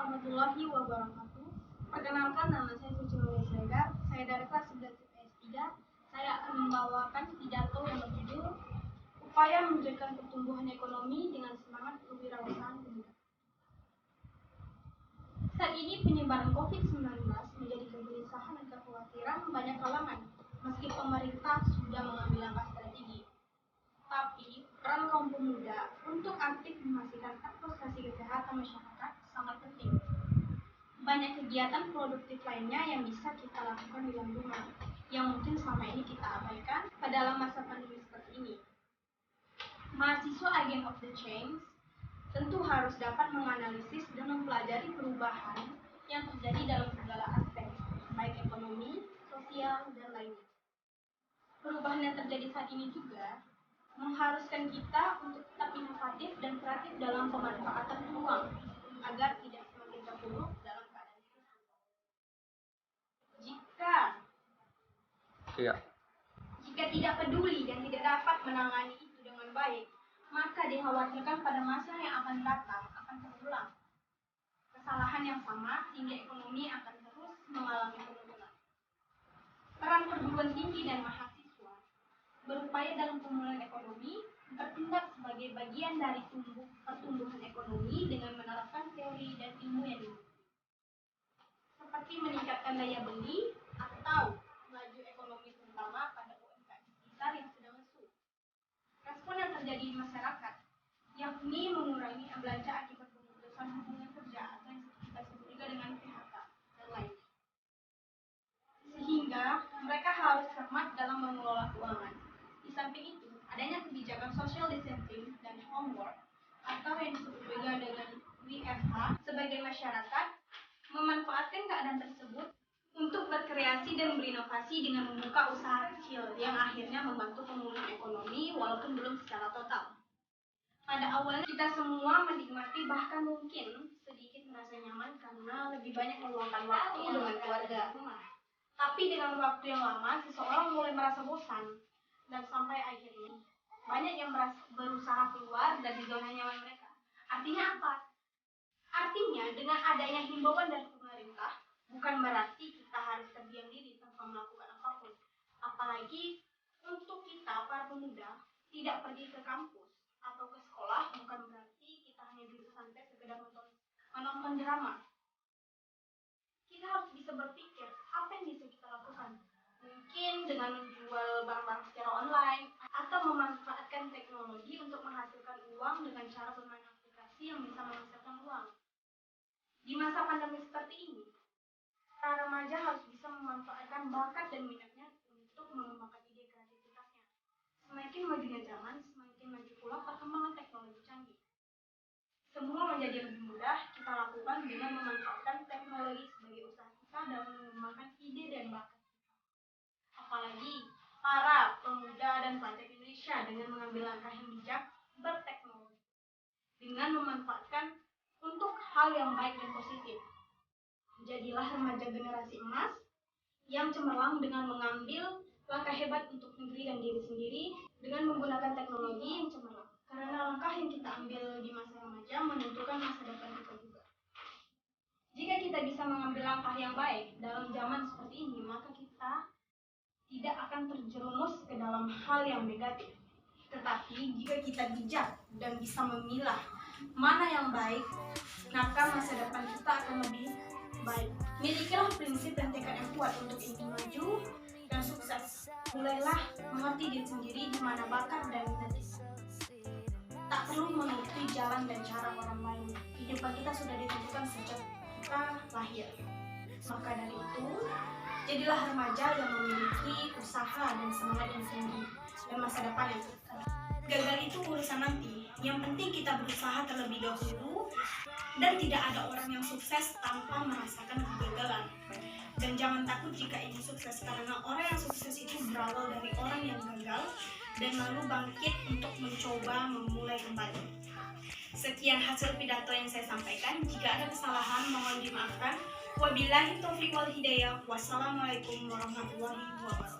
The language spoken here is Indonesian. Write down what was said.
warahmatullahi wabarakatuh. Perkenalkan, nama saya Suci Nurisega. Saya dari kelas 11 IPS 3. Saya akan membawakan pidato yang berjudul Upaya Mewujudkan Pertumbuhan Ekonomi dengan Semangat Kewirausahaan Pemuda. Saat ini penyebaran COVID-19 menjadi kegelisahan dan kekhawatiran banyak kalangan, meski pemerintah sudah mengambil langkah strategi. Tapi, peran kaum pemuda untuk aktif memastikan administrasi kesehatan masyarakat sangat penting. Banyak kegiatan produktif lainnya yang bisa kita lakukan di dalam rumah, yang mungkin selama ini kita abaikan pada masa pandemi seperti ini. Mahasiswa agent of the change tentu harus dapat menganalisis dan mempelajari perubahan yang terjadi dalam segala aspek, baik ekonomi, sosial, dan lainnya. Perubahan yang terjadi saat ini juga mengharuskan kita untuk tetap inovatif dan kreatif dalam pemanfaatan peluang agar tidak semakin terpuruk dalam keadaan krisis. Jika tidak peduli dan tidak dapat menangani itu dengan baik, maka dikhawatirkan pada masa yang akan datang akan terulang kesalahan yang sama sehingga ekonomi akan terus mengalami penurunan. Peran perguruan tinggi dan mahasiswa berupaya dalam pemulihan ekonomi bertindak sebagai bagian dari pertumbuhan ekonomi dengan menerapkan teori dan ilmu yang dimiliki, seperti meningkatkan daya beli atau laju ekonomi terutama pada UMKM besar yang sedang lesu. Respon yang terjadi di masyarakat, yakni mengurangi belanja akibat pemutusan hubungan kerja atau yang kita sebut juga dengan PHK dan lainnya. Sehingga mereka harus cermat dalam mengelola keuangan. Di samping itu, adanya kebijakan social distancing dan homework atau yang disebut juga dengan WFH, sebagai masyarakat memanfaatkan keadaan tersebut untuk berkreasi dan berinovasi dengan membuka usaha kecil yang akhirnya membantu pemulihan ekonomi walaupun belum secara total. Pada awalnya kita semua menikmati, bahkan mungkin sedikit merasa nyaman karena lebih banyak meluangkan waktu dengan keluarga rumah. Tapi dengan waktu yang lama, seseorang mulai merasa bosan dan sampai akhirnya banyak yang berusaha keluar dari zona nyaman mereka. Artinya apa? Artinya dengan adanya himbauan dari pemerintah, bukan berarti kita harus terdiam diri tanpa melakukan apapun. Apalagi untuk kita para pemuda tidak pergi ke kampus atau ke sekolah, bukan berarti kita hanya duduk santai sekedar menonton drama. Kita harus bisa berpikir apa yang bisa kita lakukan. Mungkin dengan menjual barang-barang secara online atau memanfaatkan teknologi untuk menghasilkan uang dengan cara bermain aplikasi yang bisa menghasilkan uang. Di masa pandemi seperti ini, para remaja harus bisa memanfaatkan bakat dan minatnya untuk mengembangkan ide kreativitasnya. Semakin majunya zaman, semakin maju pula perkembangan teknologi canggih. Semua menjadi lebih mudah kita lakukan dengan memanfaatkan teknologi sebagai usaha kita dan mengembangkan ide dan bakat kita. Apalagi para pemuda dan pelajar Indonesia dengan mengambil langkah yang bijak berteknologi, dengan memanfaatkan untuk hal yang baik dan positif. Jadilah remaja generasi emas yang cemerlang dengan mengambil langkah hebat untuk negeri dan diri sendiri dengan menggunakan teknologi yang cemerlang. Karena langkah yang kita ambil di masa remaja menentukan masa depan kita juga. Jika kita bisa mengambil langkah yang baik dalam zaman seperti ini, maka kita tidak akan terjerumus ke dalam hal yang negatif. Tetapi jika kita bijak dan bisa memilah mana yang baik, maka masa depan kita akan lebih baik. Milikilah prinsip dan tekad yang kuat untuk ingin maju dan sukses. Mulailah mengerti diri sendiri di mana bakat dan minat kita. Tak perlu mengikuti jalan dan cara orang lain. Kehidupan kita sudah ditentukan sejak kita lahir. Maka dari itu, jadilah remaja yang memiliki usaha dan semangat yang tinggi dan masa depan yang cerah. Gagal itu urusan nanti. Yang penting kita berusaha terlebih dahulu dan tidak ada orang yang sukses tanpa merasakan kegagalan. Dan jangan takut jika ingin sukses, karena orang yang sukses itu berawal dari orang yang gagal dan lalu bangkit untuk mencoba memulai kembali. Sekian hasil pidato yang saya sampaikan. Jika ada kesalahan mohon dimaafkan. Wabillahi taufiq wal hidayah. Wassalamualaikum warahmatullahi wabarakatuh.